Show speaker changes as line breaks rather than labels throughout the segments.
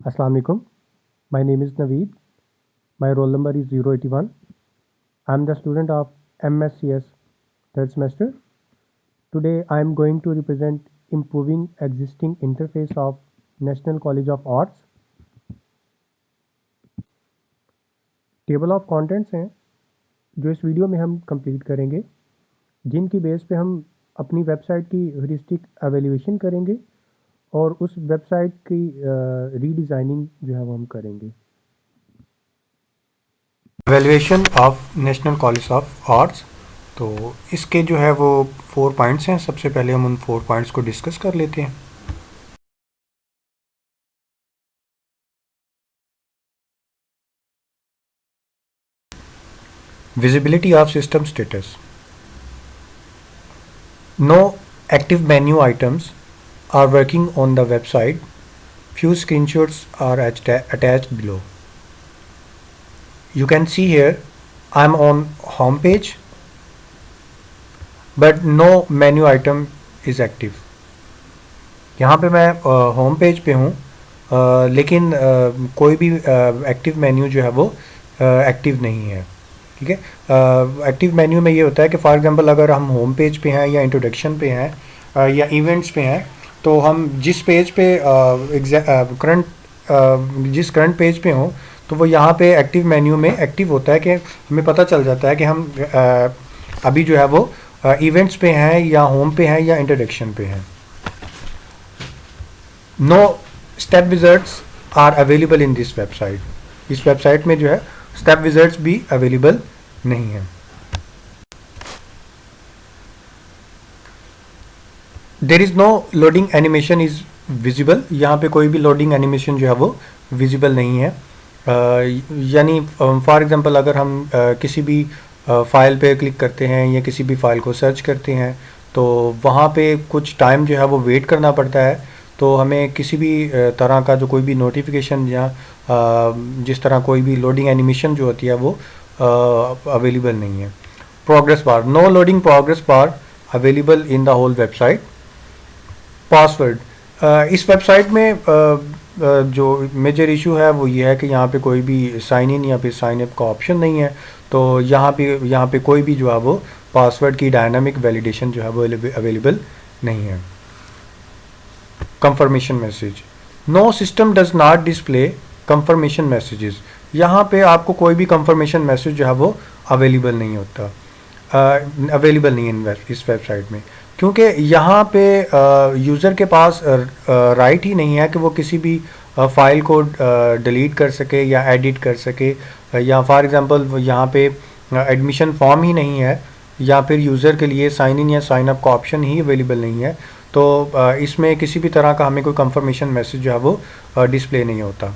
Assalamu alaikum. My name is Naveed. My roll number is 081. I am the student of MSCS third semester. Today I am going to represent improving existing interface of National College of Arts. Table of contents हैं जो इस video में हम complete करेंगे, जिनकी base पे हम अपनी वेबसाइट की ह्यूरिस्टिक एवेल्यूएशन करेंगे और उस वेबसाइट की रीडिज़ाइनिंग जो है वो हम करेंगे। Evaluation of national college of arts, तो इसके जो है वो 4 पॉइंट्स हैं। सबसे पहले हम उन 4 पॉइंट्स को डिस्कस कर लेते हैं। Visibility of system status. No active menu items are working on the website. Few screenshots are attached below. You can see here I am on home page, but no menu item is active. यहाँ पे मैं home page पे हूँ, लेकिन कोई भी active menu जो है वो एक्टिव नहीं है। ठीक है, एक्टिव मेन्यू में ये होता है कि फॉर एग्जांपल अगर हम होम पेज पे हैं या इंट्रोडक्शन पे हैं या इवेंट्स पे हैं, तो हम जिस पेज पे जिस करंट पेज पे हों, तो वो यहाँ पे एक्टिव मेन्यू में एक्टिव होता है कि हमें पता चल जाता है कि हम अभी जो है वो इवेंट्स पे हैं या होम पे हैं या इंट्रोडक्शन पे हैं। No step wizards are available in this website. इस वेबसाइट में जो है स्टेप विजर्ड्स भी अवेलेबल नहीं है। There is no loading animation is visible. यहाँ पे कोई भी लोडिंग एनिमेशन जो है वो विजिबल नहीं है। यानी फॉर एग्जांपल अगर हम किसी भी फाइल पे क्लिक करते हैं या किसी भी फाइल को सर्च करते हैं, तो वहाँ पे कुछ टाइम जो है वो वेट करना पड़ता है। तो हमें किसी भी तरह का जो कोई भी नोटिफिकेशन या जिस तरह कोई भी लोडिंग एनिमेशन जो होती है वो अवेलेबल नहीं है। Progress bar, no loading progress bar available in the whole website. Password, इस वेबसाइट में जो मेजर इशू है वो ये है कि यहाँ पे कोई भी साइन इन या फिर साइन अप का ऑप्शन नहीं है। तो यहाँ पे कोई भी जो है वो पासवर्ड की डायनामिक वैलिडेशन जो है वो अवेलेबल नहीं है। Confirmation message, no system does not display confirmation messages. यहाँ पे आपको कोई भी कंफर्मेशन मैसेज जो है वो अवेलेबल नहीं होता, अवेलेबल नहीं है इस वेबसाइट में, क्योंकि यहाँ पे यूज़र के पास राइट ही नहीं है कि वो किसी भी फाइल को डिलीट कर सके या एडिट कर सके, या फॉर एग्जांपल यहाँ पे एडमिशन फॉर्म ही नहीं है, या फिर यूज़र के लिए साइन इन या साइन अप का ऑप्शन ही अवेलेबल नहीं है। तो इसमें किसी भी तरह का हमें कोई कंफर्मेशन मैसेज जो है वो डिस्प्ले नहीं होता।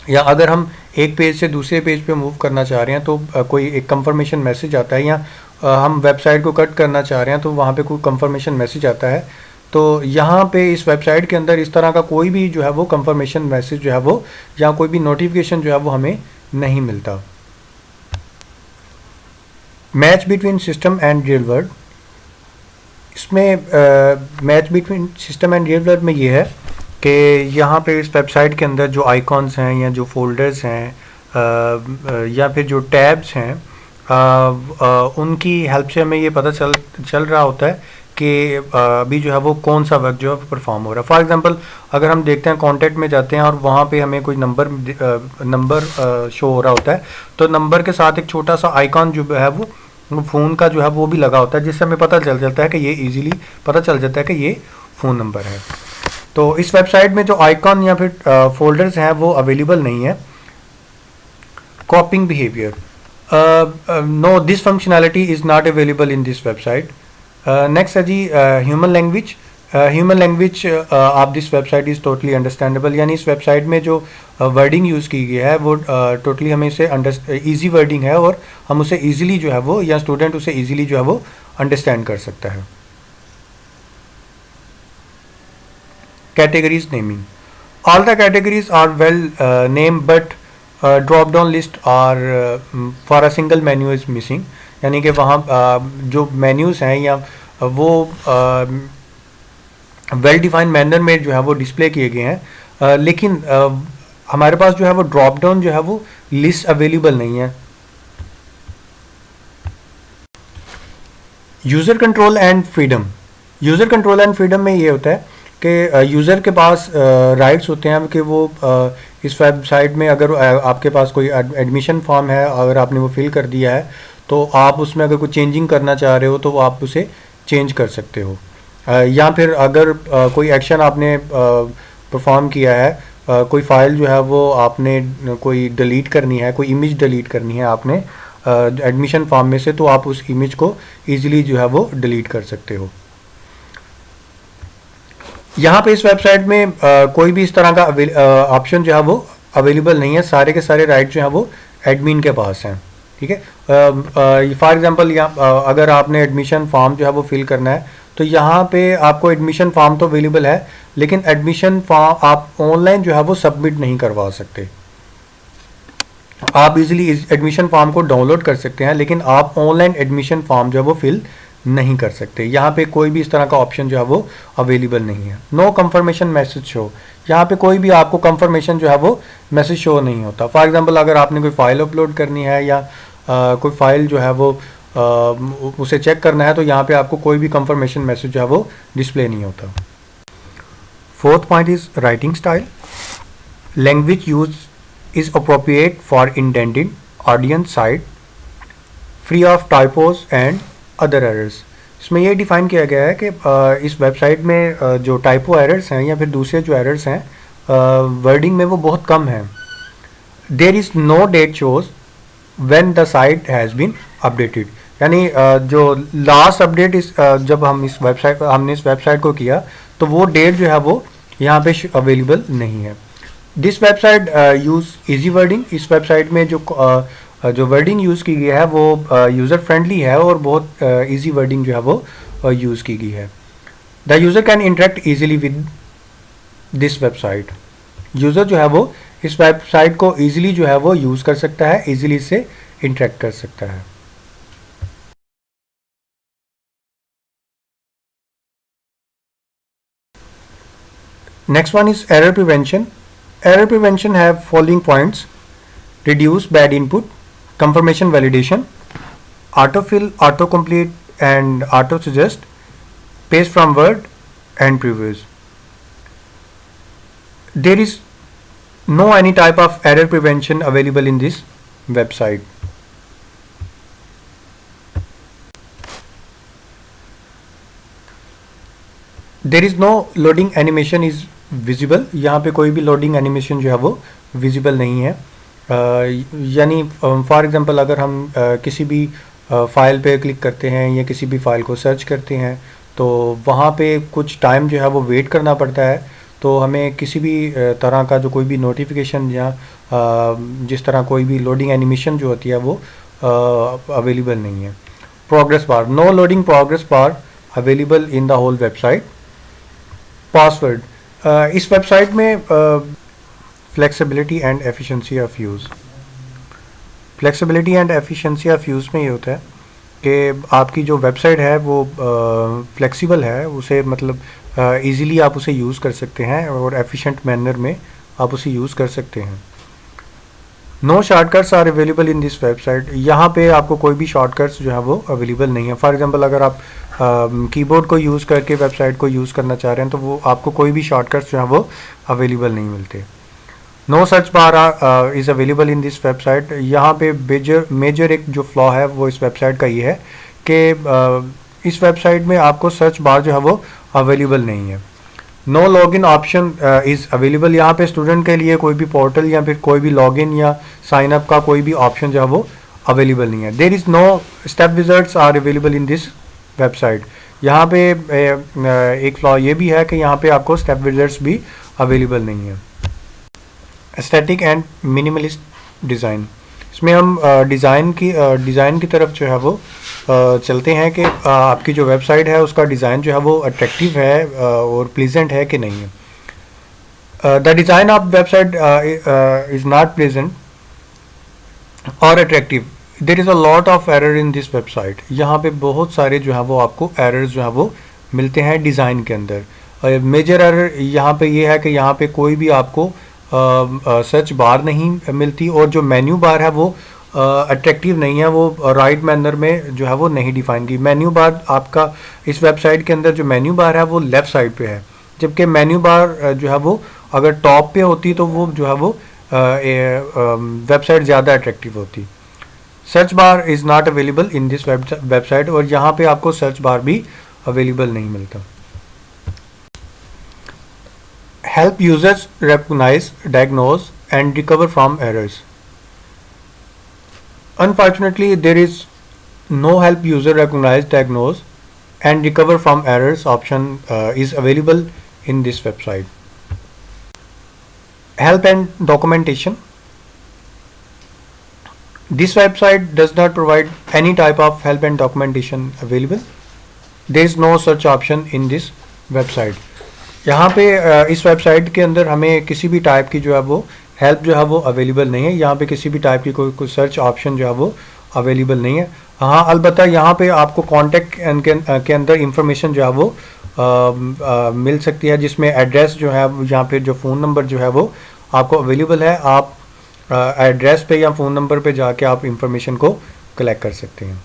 या अगर हम एक पेज से दूसरे पेज पे मूव करना चाह रहे हैं तो कोई एक कंफर्मेशन मैसेज आता है, या हम वेबसाइट को कट करना चाह रहे हैं तो वहाँ पे कोई कंफर्मेशन मैसेज आता है। तो यहाँ पे इस वेबसाइट के अंदर इस तरह का कोई भी जो है वो कंफर्मेशन मैसेज जो है वो या कोई भी नोटिफिकेशन जो है वो हमें नहीं मिलता। Match between system and real world, इसमें match between system and real world में ये है कि यहाँ पे इस वेबसाइट के अंदर जो आइकॉन्स हैं या जो फोल्डर्स हैं या फिर जो टैब्स हैं, उनकी हेल्प से हमें ये पता चल रहा होता है कि अभी जो है वो कौन सा वर्क जो है परफॉर्म हो रहा है। फॉर एग्जांपल अगर हम देखते हैं कॉन्टैक्ट में जाते हैं और वहाँ पे हमें कोई नंबर शो हो रहा होता है, तो नंबर के साथ एक छोटा सा आइकॉन जो है वो फ़ोन का जो है वो भी लगा होता है, जिससे हमें पता चल जाता है कि ये इजीली पता चल जाता है कि ये फ़ोन नंबर है। तो इस वेबसाइट में जो आइकॉन या फिर फोल्डर्स हैं वो अवेलेबल नहीं है। Coping behaviour, no this functionality is not available in this website. Next है जी human language. Human language of this website is totally understandable, यानी इस वेबसाइट में जो वर्डिंग यूज़ की गई है वो टोटली हमें इसे ईजी वर्डिंग है और हम उसे ईजिली जो है वो, या स्टूडेंट उसे ईजिली जो है वो अंडरस्टैंड कर सकता है। Categories naming, all the categories are well named, but drop down list are for a single menu is missing, यानी कि वहाँ जो मेन्यूज़ हैं या वो वेल डिफाइंड मैनर में जो है वो डिस्प्ले किए गए हैं, लेकिन हमारे पास जो है वो ड्रॉप डाउन जो है वो लिस्ट अवेलेबल नहीं है। User control and freedom. User control and freedom में ये होता है कि यूज़र के पास राइट्स होते हैं कि वो इस वेबसाइट में अगर आपके पास कोई एडमिशन फॉर्म है, अगर आपने वो फिल कर दिया है तो आप उसमें अगर कोई चेंजिंग करना चाह रहे हो तो आप उसे चेंज कर सकते हो। या फिर अगर कोई एक्शन आपने परफॉर्म किया है, कोई फाइल जो है वो आपने कोई डिलीट करनी है, कोई इमेज डिलीट करनी है आपने एडमिशन फॉर्म में से, तो आप उस इमेज को ईजिली जो है वो डिलीट कर सकते हो। यहाँ पे इस वेबसाइट में कोई भी इस तरह का ऑप्शन जो है वो अवेलेबल नहीं है। सारे के सारे राइट जो है वो एडमिन के पास हैं। ठीक है, फॉर एग्जांपल यहाँ अगर आपने एडमिशन फॉर्म जो है वो फिल करना है तो यहाँ पे आपको एडमिशन फॉर्म तो अवेलेबल है, लेकिन एडमिशन फॉर्म आप ऑनलाइन जो है वो सबमिट नहीं करवा सकते। आप इजीली इस एडमिशन फॉर्म को डाउनलोड कर सकते हैं, लेकिन आप ऑनलाइन एडमिशन फॉर्म जो है वो फिल नहीं कर सकते। यहाँ पे कोई भी इस तरह का ऑप्शन जो है वो अवेलेबल नहीं है। नो कंफर्मेशन मैसेज शो, यहाँ पे कोई भी आपको कंफर्मेशन जो है वो मैसेज शो नहीं होता। फॉर एग्जांपल अगर आपने कोई फाइल अपलोड करनी है या कोई फाइल जो है वो उसे चेक करना है तो यहाँ पे आपको कोई भी कंफर्मेशन मैसेज जो है वो डिस्प्ले नहीं होता। Fourth point is writing style. Language use is appropriate for intended audience site, free of typos and other errors. इसमें ये डिफाइन किया गया है कि इस वेबसाइट में जो टाइपो एरर्स हैं या फिर दूसरे जो एरर्स हैं वर्डिंग में वो बहुत कम हैं। There is no date shows when the site has been updated, यानी जो लास्ट अपडेट जब हमने इस वेबसाइट को किया तो वो डेट जो है वो यहाँ पे अवेलेबल नहीं है। This website use easy wording. इस वेबसाइट में जो वर्डिंग यूज़ की गई है वो यूज़र फ्रेंडली है और बहुत इजी वर्डिंग जो है वो यूज़ की गई है। The user can interact easily with this website. User जो है वो इस वेबसाइट को ईजिली जो है वो यूज़ कर सकता है, ईजिली इससे इंटरेक्ट कर सकता है। Next one is error prevention. Error prevention have following points: reduce bad input, confirmation validation, autofill, autocomplete and auto-suggest, paste from Word and previews. There is no any type of error prevention available in this website. There is no loading animation is visible. यहाँ पे कोई भी loading animation जो है वो visible नहीं है। यानी फॉर एग्ज़ाम्पल अगर हम किसी भी फ़ाइल पे क्लिक करते हैं या किसी भी फ़ाइल को सर्च करते हैं तो वहाँ पे कुछ टाइम जो है वो वेट करना पड़ता है, तो हमें किसी भी तरह का जो कोई भी नोटिफिकेशन या जिस तरह कोई भी लोडिंग एनिमेशन जो होती है वो अवेलेबल नहीं है। Progress bar, no loading progress bar available in the whole website. Password, इस वेबसाइट में flexibility and efficiency of use. Flexibility and efficiency of use में ये होता है कि आपकी जो वेबसाइट है वो फ्लेक्सिबल है, उसे मतलब इजीली आप उसे यूज़ कर सकते हैं और एफिशिएंट मैनर में आप उसे यूज़ कर सकते हैं। No shortcuts are available in this website. यहाँ पे आपको कोई भी शॉर्टकट्स जो है वो अवेलेबल नहीं है। फॉर एग्जांपल अगर आप कीबोर्ड को यूज़ करके वेबसाइट को यूज़ करना चाह रहे हैं तो वो आपको कोई भी शॉर्टकट्स जो है वो अवेलेबल नहीं मिलते। Know search bar is available in this website. यहाँ पे मेजर एक जो फ्लॉ है वो इस वेबसाइट का ये है कि इस वेबसाइट में आपको सर्च बार जो है वो अवेलेबल नहीं है। No login option is available. यहाँ पे स्टूडेंट के लिए कोई भी पोर्टल या फिर कोई भी लॉगिन या साइन अप का कोई भी ऑप्शन जो है वो अवेलेबल नहीं है। There is no step wizards are available in this website. यहाँ पे एक फ्लॉ ये भी है कि यहाँ पे आपको स्टेप विज़र्ड्स भी अवेलेबल नहीं है। एस्थेटिक एंड मिनिमलिस्ट डिज़ाइन, इसमें हम डिज़ाइन की तरफ जो है वो चलते हैं कि आपकी जो वेबसाइट है उसका डिज़ाइन जो है वो अट्रैक्टिव है और प्लीजेंट है कि नहीं है। The design of website is not pleasant और attractive, there is a lot of error in this website. यहाँ पे बहुत सारे जो है वो आपको एरर्स जो है वो मिलते हैं डिज़ाइन के अंदर। मेजर एरर यहाँ पे ये है कि यहाँ पे कोई भी आपको सर्च बार नहीं मिलती, और जो मेन्यू बार है वो अट्रैक्टिव नहीं है, वो राइट मैनर में जो है वो नहीं डिफाइन की। मेन्यू बार आपका इस वेबसाइट के अंदर जो मेन्यू बार है वो लेफ़्ट साइड पे है, जबकि मेन्यू बार जो है वो अगर टॉप पे होती तो वो जो है वो वेबसाइट ज़्यादा अट्रैक्टिव होती। Search bar is not available in this website, और यहाँ पे आपको सर्च बार भी अवेलेबल नहीं मिलता। Help users recognize, diagnose and recover from errors. Unfortunately, there is no help user recognize, diagnose and recover from errors option is available in this website. Help and documentation. This website does not provide any type of help and documentation available. There is no such option in this website. यहाँ पे इस website के अंदर हमें किसी भी type की जो है वो हेल्प जो है वो अवेलेबल नहीं है। यहाँ पे किसी भी टाइप की कोई सर्च ऑप्शन जो है वो अवेलेबल नहीं है। हाँ, अलबत्ता यहाँ पे आपको कॉन्टैक्ट के अंदर इंफॉर्मेशन जो है वो मिल सकती है, जिसमें एड्रेस जो है यहाँ पे जो फ़ोन नंबर जो है वो आपको अवेलेबल है। आप एड्रेस पे या फ़ोन नंबर पे जाके आप इंफॉर्मेशन को कलेक्ट कर सकते हैं।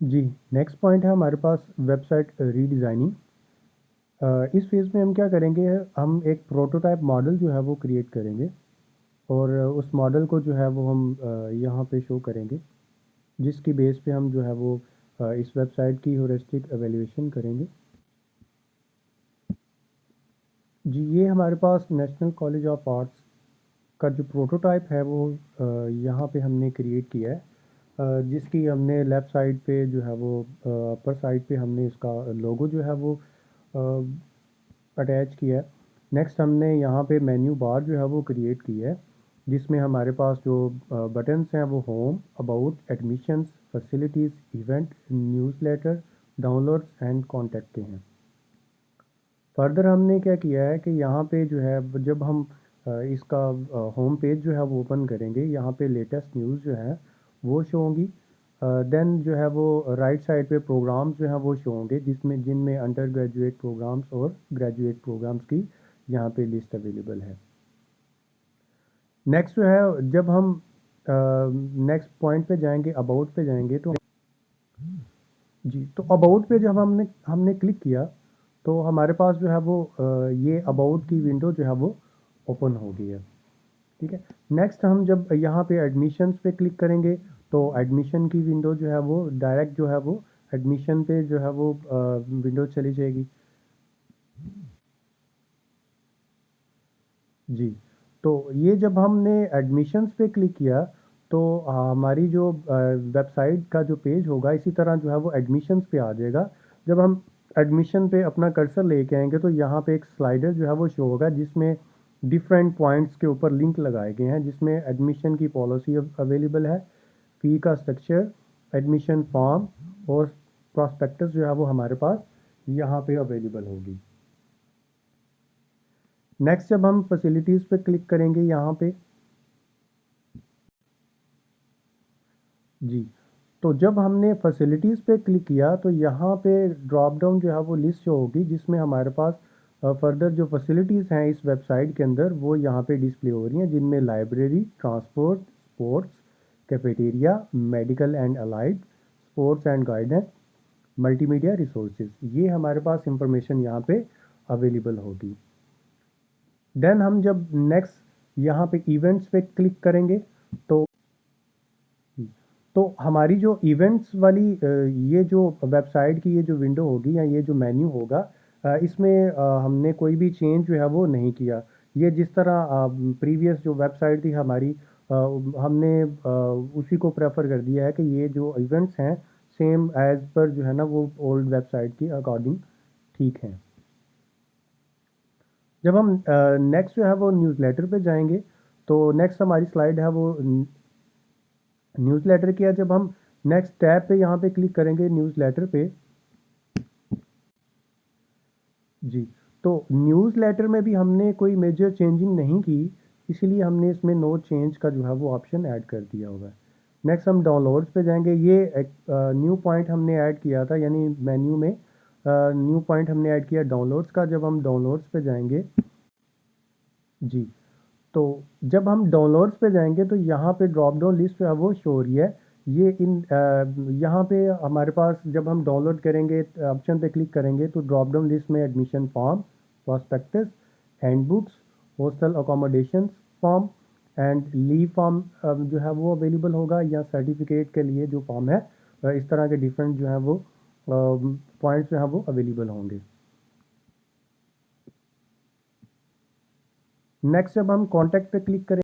जी, नेक्स्ट पॉइंट है हमारे पास वेबसाइट रीडिज़ाइनिंग। इस फेज़ में हम क्या करेंगे, हम एक प्रोटोटाइप मॉडल जो है वो क्रिएट करेंगे, और उस मॉडल को जो है वो हम यहाँ पे शो करेंगे, जिसकी बेस पे हम जो है वो इस वेबसाइट की ह्यूरिस्टिक एवेल्यूएशन करेंगे। जी, ये हमारे पास नेशनल कॉलेज ऑफ आर्ट्स का जो प्रोटोटाइप है वो यहाँ पे हमने क्रिएट किया है, जिसकी हमने लेफ़्ट साइड पे जो है वो अपर साइड पे हमने इसका लोगो जो है वो अटैच किया है। नेक्स्ट हमने यहाँ पे मेन्यू बार जो है वो क्रिएट की है, जिसमें हमारे पास जो बटन्स हैं वो home, about, admissions, facilities, event, newsletter, downloads and contact के हैं। फर्दर हमने क्या किया है कि यहाँ पे जो है जब हम इसका होम पेज जो है वो ओपन करेंगे, यहाँ पे लेटेस्ट न्यूज़ जो है वो शो होंगी। देन जो है वो राइट साइड पे प्रोग्राम्स जो हैं वो शो होंगे, जिनमें अंडर ग्रेजुएट प्रोग्राम्स और ग्रेजुएट प्रोग्राम्स की यहाँ पे लिस्ट अवेलेबल है। नेक्स्ट जो है, जब हम नेक्स्ट पॉइंट पे जाएंगे, अबाउट पे जाएंगे, तो जी, तो अबाउट पे जब हमने हमने क्लिक किया तो हमारे पास जो है वो ये अबाउट की विंडो जो है वो ओपन हो गई है। ठीक है। नेक्स्ट हम जब यहाँ पे एडमिशन्स पे क्लिक करेंगे तो एडमिशन की विंडो जो है वो डायरेक्ट जो है वो एडमिशन पे जो है वो विंडो चली जाएगी। जी, तो ये जब हमने एडमिशन्स पे क्लिक किया तो हमारी जो वेबसाइट का जो पेज होगा इसी तरह जो है वो एडमिशन्स पे आ जाएगा। जब हम एडमिशन पे अपना कर्सर लेके आएंगे तो यहाँ पे एक स्लाइडर जो है वो शो होगा, जिसमें डिफरेंट पॉइंट्स के ऊपर लिंक लगाए गए हैं, जिसमें एडमिशन की पॉलिसी अवेलेबल है, फ़ी का स्ट्रक्चर, एडमिशन फॉर्म और प्रॉस्पेक्टस जो है वो हमारे पास यहाँ पे अवेलेबल होगी। नेक्स्ट जब हम फैसिलिटीज़ पे क्लिक करेंगे यहाँ पे, जी, तो जब हमने फैसिलिटीज़ पे क्लिक किया तो यहाँ पे ड्रॉप डाउन जो है वो लिस्ट शो होगी, जिसमें हमारे पास फर्दर जो फैसिलिटीज़ हैं इस वेबसाइट के अंदर वो यहाँ पे डिस्प्ले हो रही हैं, जिनमें library, transport, sports, cafeteria, medical and allied, sports and guidance, multimedia resources, ये हमारे पास इंफॉर्मेशन यहाँ पे अवेलेबल होगी। देन हम जब नेक्स्ट यहाँ पे इवेंट्स पे क्लिक करेंगे तो हमारी जो इवेंट्स वाली ये जो वेबसाइट की ये जो विंडो होगी या ये जो मेन्यू होगा, इसमें हमने कोई भी चेंज जो है वो नहीं किया। ये जिस तरह प्रीवियस जो वेबसाइट थी हमारी, हमने उसी को प्रेफर कर दिया है कि ये जो इवेंट्स हैं सेम एज पर जो है ना वो ओल्ड वेबसाइट की अकॉर्डिंग ठीक हैं। जब हम नेक्स्ट जो है वो न्यूज़लेटर पे जाएंगे तो नेक्स्ट हमारी स्लाइड है वो न्यूज़लेटर की है। जब हम नेक्स्ट टैब पे यहाँ पे क्लिक करेंगे न्यूज़लेटर पे, जी, तो न्यूज़लेटर में भी हमने कोई मेजर चेंजिंग नहीं की, इसीलिए हमने इसमें नो चेंज का जो है वो ऑप्शन ऐड कर दिया होगा। नेक्स्ट हम डाउनलोड्स पे जाएंगे। ये एक न्यू पॉइंट हमने ऐड किया था, यानी मेन्यू में न्यू पॉइंट हमने ऐड किया डाउनलोड्स का। जब हम डाउनलोड्स पे जाएंगे जी, तो जब हम डाउनलोड्स पे जाएंगे तो यहाँ पे ड्रॉप डाउन लिस्ट जो है वो शो हो रही है। ये यहाँ पे हमारे पास जब हम डाउनलोड करेंगे ऑप्शन पे क्लिक करेंगे तो ड्रॉप डाउन लिस्ट में admission form, prospectus, handbooks, hostel accommodation form and leave form जो है वो अवेलेबल होगा, या सर्टिफिकेट के लिए जो फॉर्म है इस तरह के डिफरेंट जो है वो पॉइंट्स जो है वो अवेलेबल होंगे। नेक्स्ट जब हम कॉन्टैक्ट पे क्लिक करें,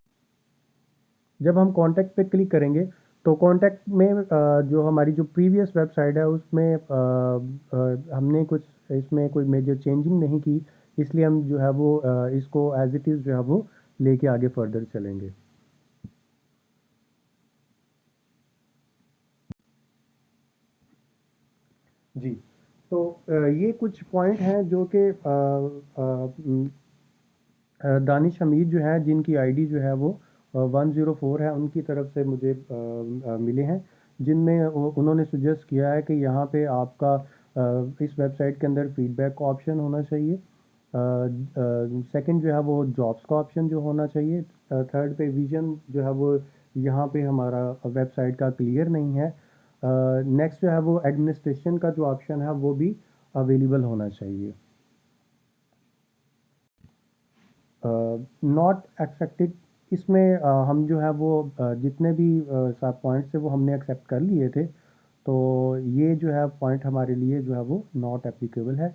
जब हम कॉन्टैक्ट पे क्लिक करेंगे तो कॉन्टैक्ट में जो हमारी जो प्रीवियस वेबसाइट है उसमें हमने कुछ इसमें कोई मेजर चेंजिंग नहीं की, इसलिए हम जो है वो इसको एज इट इज़ जो है वो लेके आगे फर्दर चलेंगे। जी, तो ये कुछ पॉइंट हैं जो कि दानिश हमीद जो है जिनकी आईडी जो है वो 104 है, उनकी तरफ से मुझे मिले हैं, जिनमें उन्होंने सुजेस्ट किया है कि यहाँ पे आपका इस वेबसाइट के अंदर फीडबैक का ऑप्शन होना चाहिए। सेकंड जो है वो जॉब्स का ऑप्शन जो होना चाहिए। थर्ड पे विजन जो है वो यहाँ पे हमारा वेबसाइट का क्लियर नहीं है। नेक्स्ट जो है वो एडमिनिस्ट्रेशन का जो ऑप्शन है वो भी अवेलेबल होना चाहिए। नॉट एक्सेप्टेड, इसमें हम जो है वो जितने भी सब पॉइंट्स थे वो हमने एक्सेप्ट कर लिए थे, तो ये जो है पॉइंट हमारे लिए जो है वो नॉट एप्लीकेबल है।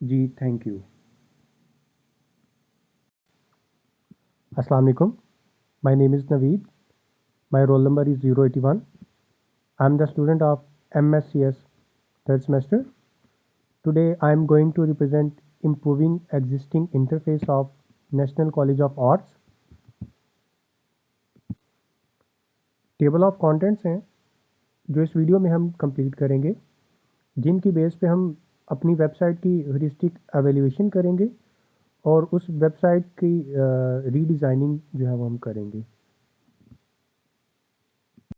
जी, थैंक यू। अस्सलाम वालेकुम, my name is Naveed, my roll number is 081। I am the student of MSCS third semester. Today I am going to represent improving existing interface of National College of Arts। Table of contents हैं जो इस video में हम complete करेंगे, जिनकी base पे हम अपनी वेबसाइट की ह्यूरिस्टिक एवेल्यूएशन करेंगे और उस वेबसाइट की रीडिज़ाइनिंग जो है वो हम करेंगे।